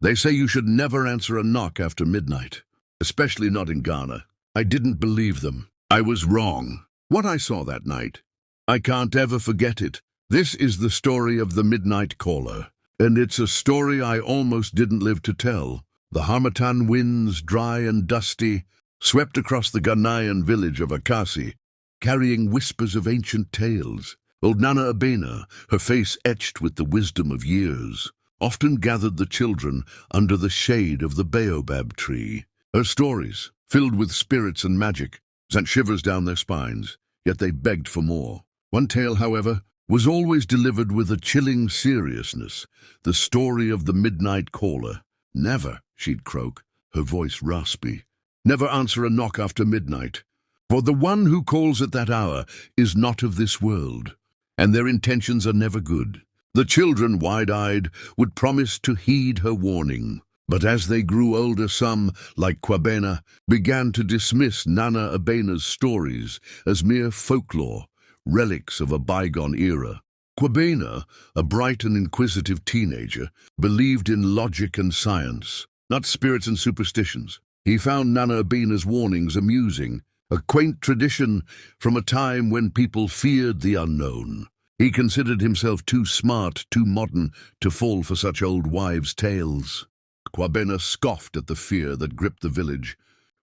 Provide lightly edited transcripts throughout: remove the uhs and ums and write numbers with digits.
They say you should never answer a knock after midnight, especially not in Ghana. I didn't believe them. I was wrong. What I saw that night, I can't ever forget it. This is the story of the Midnight Caller, and it's a story I almost didn't live to tell. The harmattan winds, dry and dusty, swept across the Ghanaian village of Akasi, carrying whispers of ancient tales. Old Nana Abena, her face etched with the wisdom of years, often gathered the children under the shade of the baobab tree. Her stories, filled with spirits and magic, sent shivers down their spines, yet they begged for more. One tale, however, was always delivered with a chilling seriousness, the story of the Midnight Caller. Never, she'd croak, her voice raspy, never answer a knock after midnight, for the one who calls at that hour is not of this world, and their intentions are never good. The children, wide-eyed, would promise to heed her warning, but as they grew older, some, like Kwabena, began to dismiss Nana Abena's stories as mere folklore, relics of a bygone era. Kwabena, a bright and inquisitive teenager, believed in logic and science, not spirits and superstitions. He found Nana Abena's warnings amusing, a quaint tradition from a time when people feared the unknown. He considered himself too smart, too modern, to fall for such old wives' tales. Kwabena scoffed at the fear that gripped the village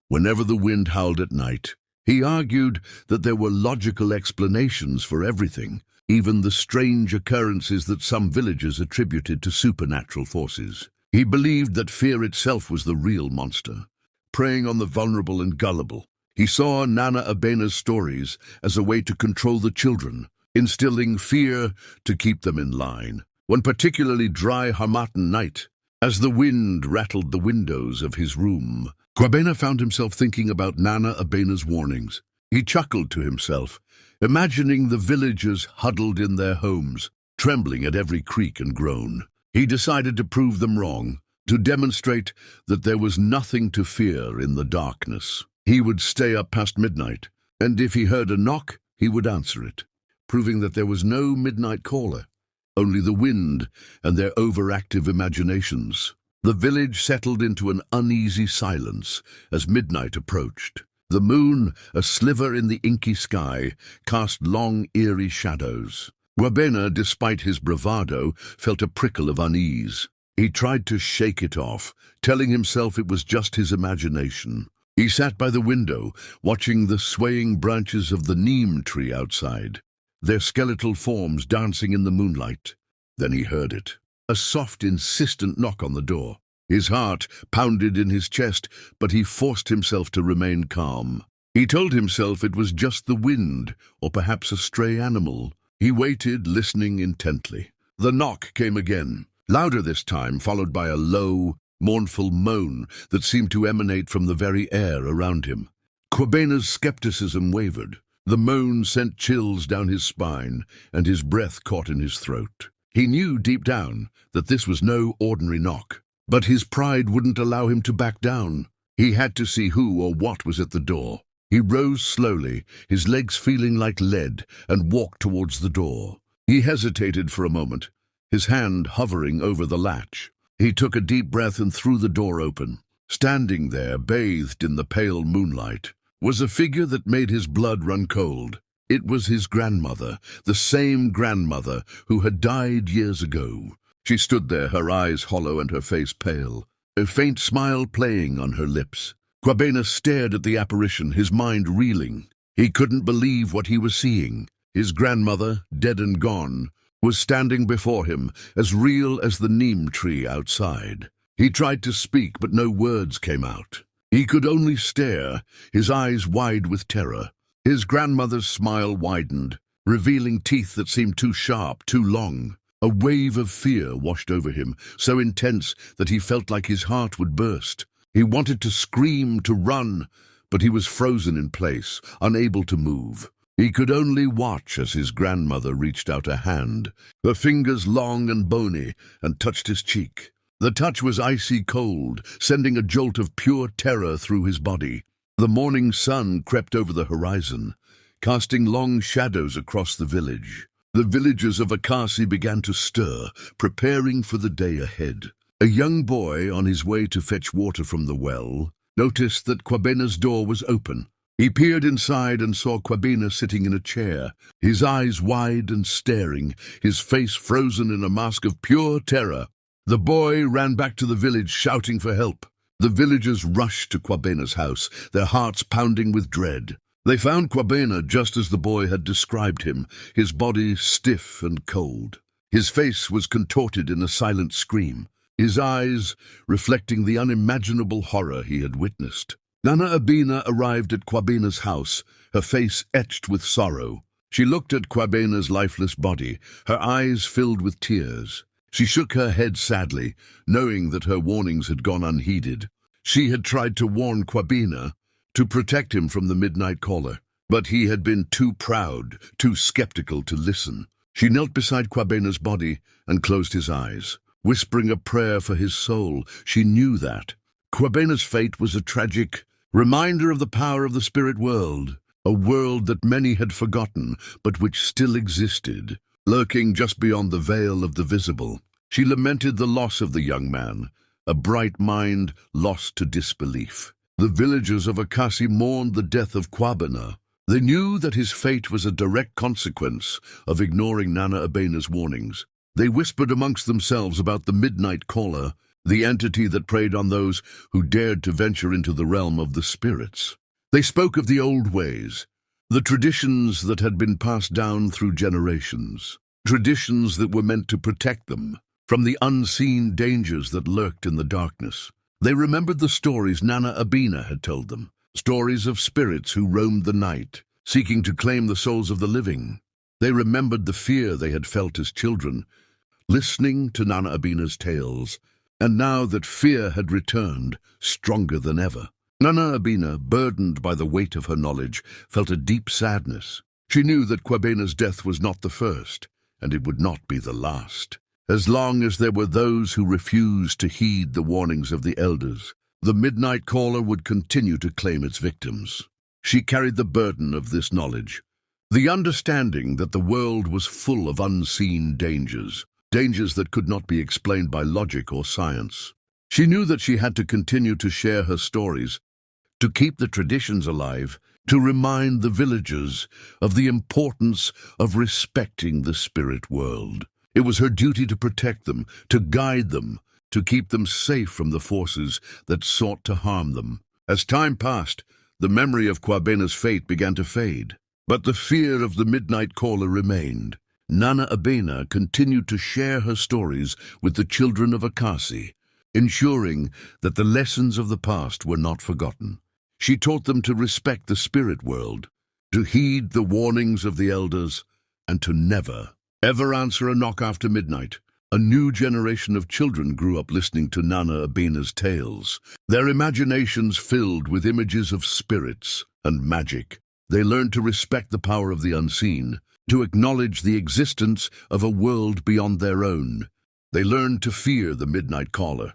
whenever the wind howled at night. He argued that there were logical explanations for everything, even the strange occurrences that some villagers attributed to supernatural forces. He believed that fear itself was the real monster, preying on the vulnerable and gullible. He saw Nana Abena's stories as a way to control the children, instilling fear to keep them in line. One particularly dry harmattan night, as the wind rattled the windows of his room, Kwabena found himself thinking about Nana Abena's warnings. He chuckled to himself, imagining the villagers huddled in their homes, trembling at every creak and groan. He decided to prove them wrong, to demonstrate that there was nothing to fear in the darkness. He would stay up past midnight, and if he heard a knock, he would answer it, proving that there was no midnight caller, only the wind and their overactive imaginations. The village settled into an uneasy silence as midnight approached. The moon, a sliver in the inky sky, cast long, eerie shadows. Kwabena, despite his bravado, felt a prickle of unease. He tried to shake it off, telling himself it was just his imagination. He sat by the window, watching the swaying branches of the neem tree outside, their skeletal forms dancing in the moonlight. Then he heard it. A soft, insistent knock on the door. His heart pounded in his chest, but he forced himself to remain calm. He told himself it was just the wind, or perhaps a stray animal. He waited, listening intently. The knock came again, louder this time, followed by a low, mournful moan that seemed to emanate from the very air around him. Kwabena's skepticism wavered. The moan sent chills down his spine, and his breath caught in his throat. He knew deep down that this was no ordinary knock, but his pride wouldn't allow him to back down. He had to see who or what was at the door. He rose slowly, his legs feeling like lead, and walked towards the door. He hesitated for a moment, his hand hovering over the latch. He took a deep breath and threw the door open. Standing there, bathed in the pale moonlight, was a figure that made his blood run cold. It was his grandmother, the same grandmother who had died years ago. She stood there, her eyes hollow and her face pale, a faint smile playing on her lips. Kwabena stared at the apparition, his mind reeling. He couldn't believe what he was seeing. His grandmother, dead and gone, was standing before him, as real as the neem tree outside. He tried to speak, but no words came out. He could only stare, his eyes wide with terror. His grandmother's smile widened, revealing teeth that seemed too sharp, too long. A wave of fear washed over him, so intense that he felt like his heart would burst. He wanted to scream, to run, but he was frozen in place, unable to move. He could only watch as his grandmother reached out a hand, her fingers long and bony, and touched his cheek. The touch was icy cold, sending a jolt of pure terror through his body. The morning sun crept over the horizon, casting long shadows across the village. The villagers of Akasi began to stir, preparing for the day ahead. A young boy, on his way to fetch water from the well, noticed that Kwabena's door was open. He peered inside and saw Kwabena sitting in a chair, his eyes wide and staring, his face frozen in a mask of pure terror. The boy ran back to the village, shouting for help. The villagers rushed to Kwabena's house, their hearts pounding with dread. They found Kwabena just as the boy had described him, his body stiff and cold. His face was contorted in a silent scream, his eyes reflecting the unimaginable horror he had witnessed. Nana Abena arrived at Kwabena's house, her face etched with sorrow. She looked at Kwabena's lifeless body, her eyes filled with tears. She shook her head sadly, knowing that her warnings had gone unheeded. She had tried to warn Kwabena, to protect him from the midnight caller, but he had been too proud, too skeptical to listen. She knelt beside Kwabena's body and closed his eyes, whispering a prayer for his soul. She knew that Kwabena's fate was a tragic reminder of the power of the spirit world, a world that many had forgotten, but which still existed, lurking just beyond the veil of the visible. She lamented the loss of the young man, a bright mind lost to disbelief. The villagers of Akasi mourned the death of Kwabena. They knew that his fate was a direct consequence of ignoring Nana Abena's warnings. They whispered amongst themselves about the midnight caller, the entity that preyed on those who dared to venture into the realm of the spirits. They spoke of the old ways, the traditions that had been passed down through generations, traditions that were meant to protect them from the unseen dangers that lurked in the darkness. They remembered the stories Nana Abena had told them, stories of spirits who roamed the night, seeking to claim the souls of the living. They remembered the fear they had felt as children, listening to Nana Abena's tales, and now that fear had returned, stronger than ever. Nana Abena, burdened by the weight of her knowledge, felt a deep sadness. She knew that Kwabena's death was not the first, and it would not be the last. As long as there were those who refused to heed the warnings of the elders, the midnight caller would continue to claim its victims. She carried the burden of this knowledge, the understanding that the world was full of unseen dangers, dangers that could not be explained by logic or science. She knew that she had to continue to share her stories, to keep the traditions alive, to remind the villagers of the importance of respecting the spirit world. It was her duty to protect them, to guide them, to keep them safe from the forces that sought to harm them. As time passed, the memory of Kwabena's fate began to fade, but the fear of the midnight caller remained. Nana Abena continued to share her stories with the children of Akasi, ensuring that the lessons of the past were not forgotten. She taught them to respect the spirit world, to heed the warnings of the elders, and to never, ever answer a knock after midnight. A new generation of children grew up listening to Nana Abena's tales, their imaginations filled with images of spirits and magic. They learned to respect the power of the unseen, to acknowledge the existence of a world beyond their own. They learned to fear the midnight caller,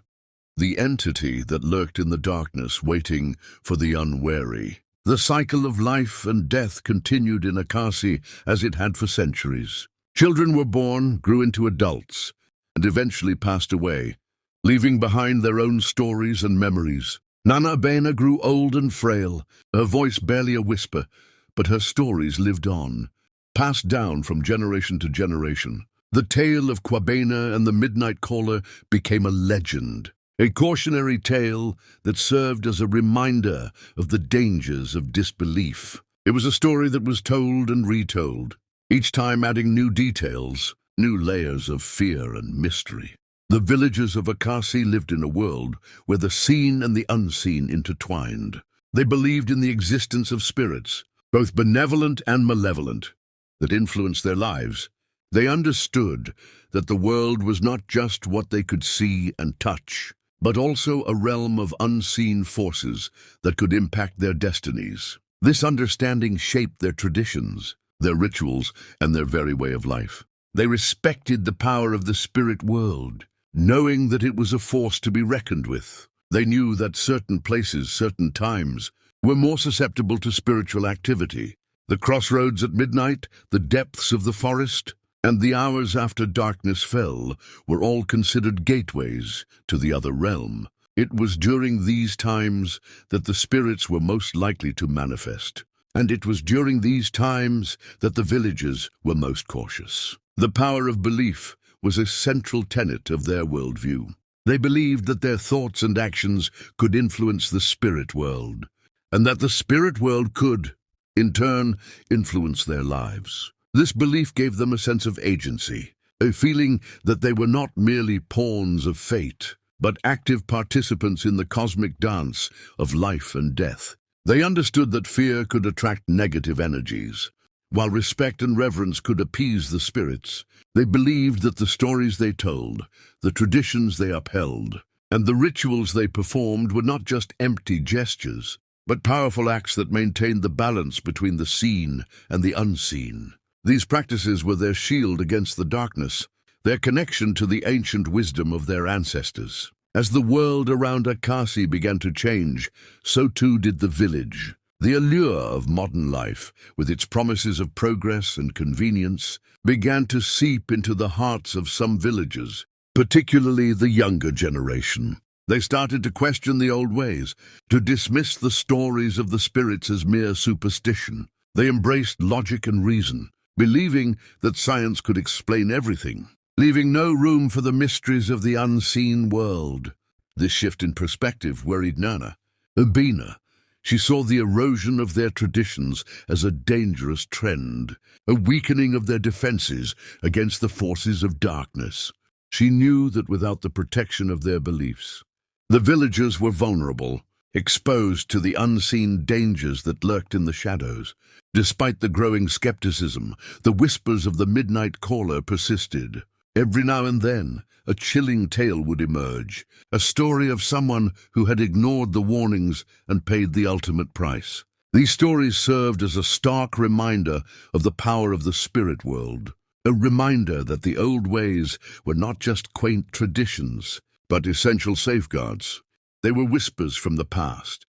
the entity that lurked in the darkness waiting for the unwary. The cycle of life and death continued in Akasi as it had for centuries. Children were born, grew into adults, and eventually passed away, leaving behind their own stories and memories. Nana Abena grew old and frail, her voice barely a whisper, but her stories lived on, passed down from generation to generation. The tale of Kwabena and the midnight caller became a legend, a cautionary tale that served as a reminder of the dangers of disbelief. It was a story that was told and retold, each time adding new details, new layers of fear and mystery. The villagers of Akasi lived in a world where the seen and the unseen intertwined. They believed in the existence of spirits, both benevolent and malevolent, that influenced their lives. They understood that the world was not just what they could see and touch, but also a realm of unseen forces that could impact their destinies. This understanding shaped their traditions, their rituals, and their very way of life. They respected the power of the spirit world, knowing that it was a force to be reckoned with. They knew that certain places, certain times, were more susceptible to spiritual activity. The crossroads at midnight, the depths of the forest, and the hours after darkness fell were all considered gateways to the other realm. It was during these times that the spirits were most likely to manifest, and it was during these times that the villagers were most cautious. The power of belief was a central tenet of their worldview. They believed that their thoughts and actions could influence the spirit world, and that the spirit world could, in turn, influence their lives. This belief gave them a sense of agency, a feeling that they were not merely pawns of fate, but active participants in the cosmic dance of life and death. They understood that fear could attract negative energies, while respect and reverence could appease the spirits. They believed that the stories they told, the traditions they upheld, and the rituals they performed were not just empty gestures, but powerful acts that maintained the balance between the seen and the unseen. These practices were their shield against the darkness, their connection to the ancient wisdom of their ancestors. As the world around Akasi began to change, so too did the village. The allure of modern life, with its promises of progress and convenience, began to seep into the hearts of some villagers, particularly the younger generation. They started to question the old ways, to dismiss the stories of the spirits as mere superstition. They embraced logic and reason, believing that science could explain everything, leaving no room for the mysteries of the unseen world. This shift in perspective worried Nana. Abina, she saw the erosion of their traditions as a dangerous trend, a weakening of their defenses against the forces of darkness. She knew that without the protection of their beliefs, the villagers were vulnerable, exposed to the unseen dangers that lurked in the shadows. Despite the growing skepticism, the whispers of the midnight caller persisted. Every now and then, a chilling tale would emerge, a story of someone who had ignored the warnings and paid the ultimate price. These stories served as a stark reminder of the power of the spirit world, a reminder that the old ways were not just quaint traditions, but essential safeguards. They were whispers from the past,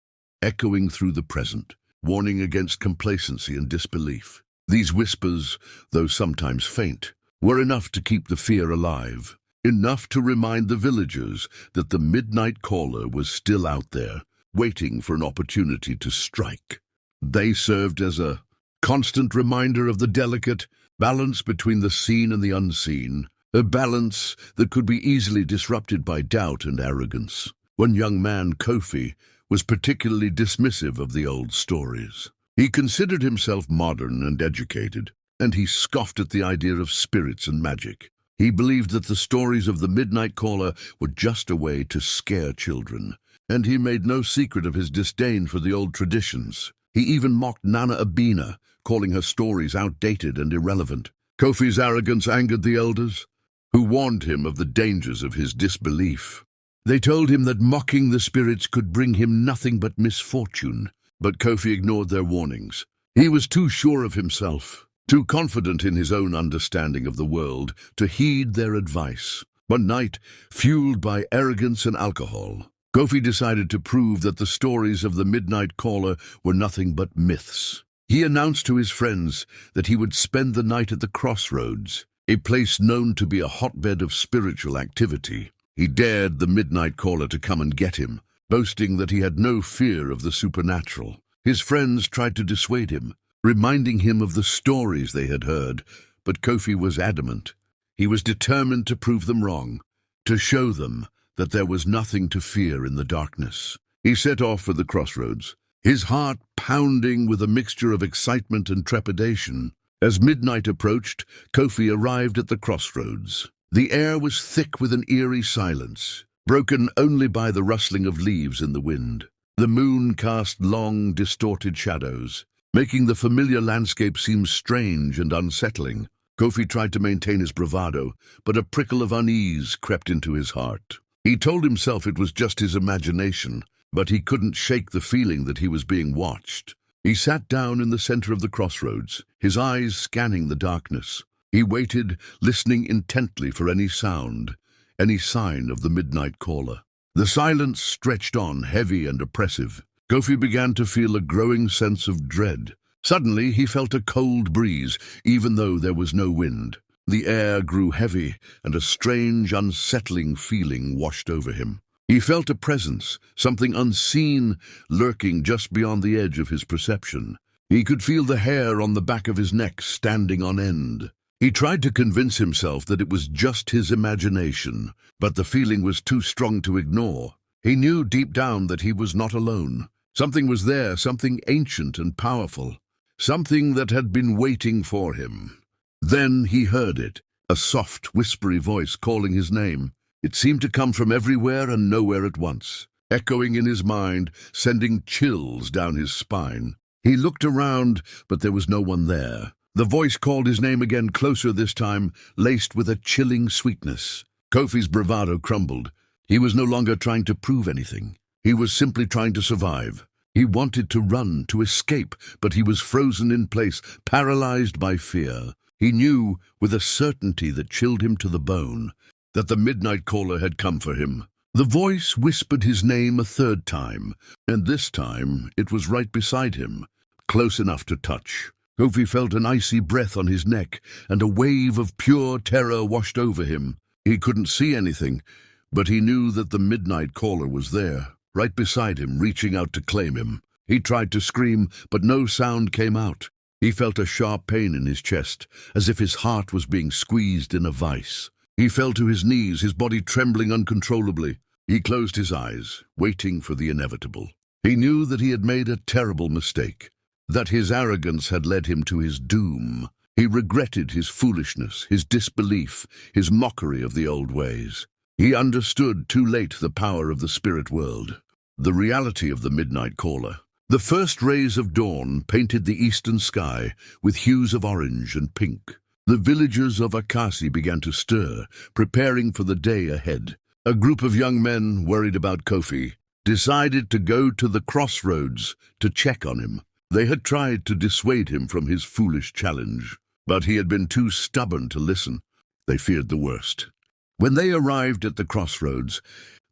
echoing through the present, warning against complacency and disbelief. These whispers, though sometimes faint, were enough to keep the fear alive, enough to remind the villagers that the midnight caller was still out there, waiting for an opportunity to strike. They served as a constant reminder of the delicate balance between the seen and the unseen, a balance that could be easily disrupted by doubt and arrogance. One young man, Kofi, was particularly dismissive of the old stories. He considered himself modern and educated, and he scoffed at the idea of spirits and magic. He believed that the stories of the midnight caller were just a way to scare children, and he made no secret of his disdain for the old traditions. He even mocked Nana Abina, calling her stories outdated and irrelevant. Kofi's arrogance angered the elders, who warned him of the dangers of his disbelief. They told him that mocking the spirits could bring him nothing but misfortune, but Kofi ignored their warnings. He was too sure of himself, too confident in his own understanding of the world, to heed their advice. One night, fueled by arrogance and alcohol, Kofi decided to prove that the stories of the midnight caller were nothing but myths. He announced to his friends that he would spend the night at the crossroads, a place known to be a hotbed of spiritual activity. He dared the midnight caller to come and get him, boasting that he had no fear of the supernatural. His friends tried to dissuade him, reminding him of the stories they had heard, but Kofi was adamant. He was determined to prove them wrong, to show them that there was nothing to fear in the darkness. He set off for the crossroads, his heart pounding with a mixture of excitement and trepidation. As midnight approached, Kofi arrived at the crossroads. The air was thick with an eerie silence, broken only by the rustling of leaves in the wind. The moon cast long, distorted shadows, making the familiar landscape seem strange and unsettling. Kofi tried to maintain his bravado, but a prickle of unease crept into his heart. He told himself it was just his imagination, but he couldn't shake the feeling that he was being watched. He sat down in the center of the crossroads, his eyes scanning the darkness. He waited, listening intently for any sound, any sign of the midnight caller. The silence stretched on, heavy and oppressive. Kofi began to feel a growing sense of dread. Suddenly, he felt a cold breeze, even though there was no wind. The air grew heavy, and a strange, unsettling feeling washed over him. He felt a presence, something unseen, lurking just beyond the edge of his perception. He could feel the hair on the back of his neck standing on end. He tried to convince himself that it was just his imagination, but the feeling was too strong to ignore. He knew deep down that he was not alone. Something was there, something ancient and powerful, something that had been waiting for him. Then he heard it, a soft, whispery voice calling his name. It seemed to come from everywhere and nowhere at once, echoing in his mind, sending chills down his spine. He looked around, but there was no one there. The voice called his name again, closer this time, laced with a chilling sweetness. Kofi's bravado crumbled. He was no longer trying to prove anything. He was simply trying to survive. He wanted to run, to escape, but he was frozen in place, paralyzed by fear. He knew, with a certainty that chilled him to the bone, that the midnight caller had come for him. The voice whispered his name a third time, and this time it was right beside him, close enough to touch. Kofi felt an icy breath on his neck, and a wave of pure terror washed over him. He couldn't see anything, but he knew that the midnight caller was there, right beside him, reaching out to claim him. He tried to scream, but no sound came out. He felt a sharp pain in his chest, as if his heart was being squeezed in a vice. He fell to his knees, his body trembling uncontrollably. He closed his eyes, waiting for the inevitable. He knew that he had made a terrible mistake, that his arrogance had led him to his doom. He regretted his foolishness, his disbelief, his mockery of the old ways. He understood too late the power of the spirit world, the reality of the midnight caller. The first rays of dawn painted the eastern sky with hues of orange and pink. The villagers of Akasi began to stir, preparing for the day ahead. A group of young men, worried about Kofi, decided to go to the crossroads to check on him. They had tried to dissuade him from his foolish challenge, but he had been too stubborn to listen. They feared the worst. When they arrived at the crossroads,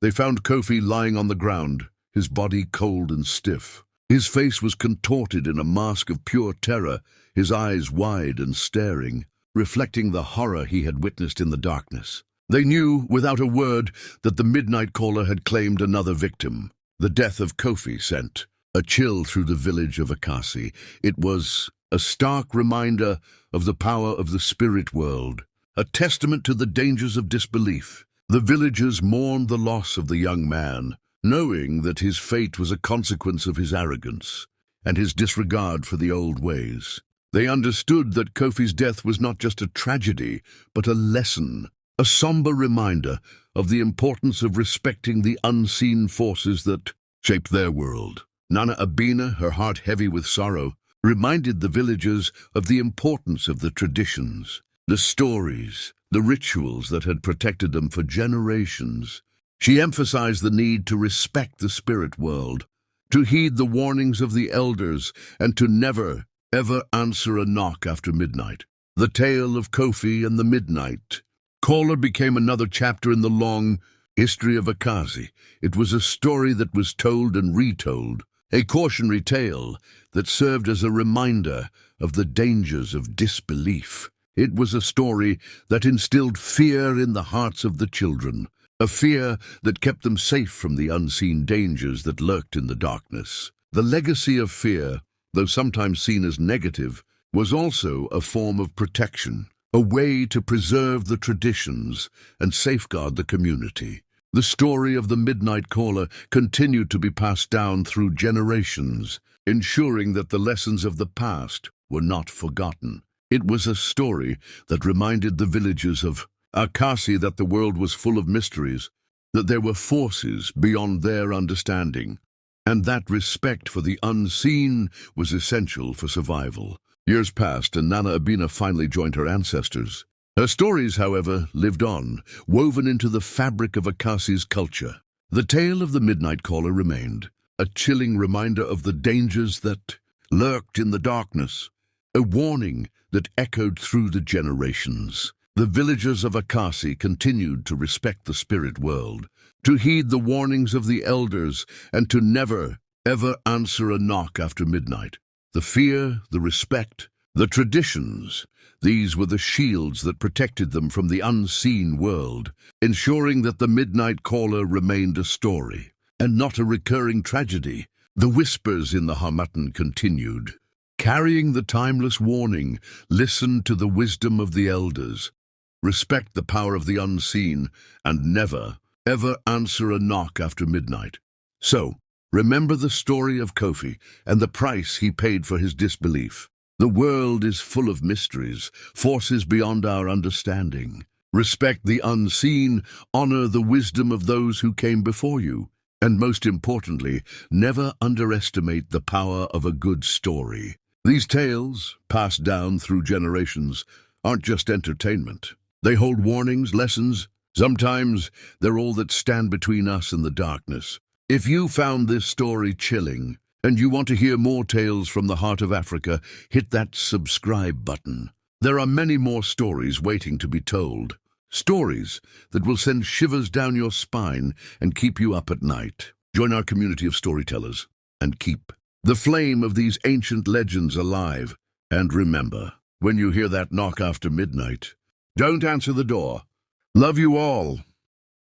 they found Kofi lying on the ground, his body cold and stiff. His face was contorted in a mask of pure terror, his eyes wide and staring, reflecting the horror he had witnessed in the darkness. They knew, without a word, that the midnight caller had claimed another victim. The death of Kofi sent a chill through the village of Akasi. It was a stark reminder of the power of the spirit world, a testament to the dangers of disbelief. The villagers mourned the loss of the young man, knowing that his fate was a consequence of his arrogance and his disregard for the old ways. They understood that Kofi's death was not just a tragedy, but a lesson, a somber reminder of the importance of respecting the unseen forces that shaped their world. Nana Abina, her heart heavy with sorrow, reminded the villagers of the importance of the traditions, the stories, the rituals that had protected them for generations. She emphasized the need to respect the spirit world, to heed the warnings of the elders, and to never, ever answer a knock after midnight. The tale of Kofi and the midnight caller became another chapter in the long history of Akasi. It was a story that was told and retold, a cautionary tale that served as a reminder of the dangers of disbelief. It was a story that instilled fear in the hearts of the children, a fear that kept them safe from the unseen dangers that lurked in the darkness. The legacy of fear, though sometimes seen as negative, was also a form of protection, a way to preserve the traditions and safeguard the community. The story of the midnight caller continued to be passed down through generations, ensuring that the lessons of the past were not forgotten. It was a story that reminded the villagers of Akasi that the world was full of mysteries, that there were forces beyond their understanding, and that respect for the unseen was essential for survival. Years passed, and Nana Abina finally joined her ancestors. Her stories, however, lived on, woven into the fabric of Akasi's culture. The tale of the midnight caller remained, a chilling reminder of the dangers that lurked in the darkness, a warning that echoed through the generations. The villagers of Akasi continued to respect the spirit world, to heed the warnings of the elders, and to never, ever answer a knock after midnight. The fear, the respect, The traditions, these were the shields that protected them from the unseen world, ensuring that the midnight caller remained a story, and not a recurring tragedy. The whispers in the harmattan continued, carrying the timeless warning, listen to the wisdom of the elders, respect the power of the unseen, and never, ever answer a knock after midnight. So, remember the story of Kofi and the price he paid for his disbelief. The world is full of mysteries, forces beyond our understanding. Respect the unseen, honor the wisdom of those who came before you, and most importantly, never underestimate the power of a good story. These tales, passed down through generations, aren't just entertainment. They hold warnings, lessons. Sometimes they're all that stand between us and the darkness. If you found this story chilling, and you want to hear more tales from the heart of Africa, hit that subscribe button. There are many more stories waiting to be told. Stories that will send shivers down your spine and keep you up at night. Join our community of storytellers and keep the flame of these ancient legends alive. And remember, when you hear that knock after midnight, don't answer the door. Love you all.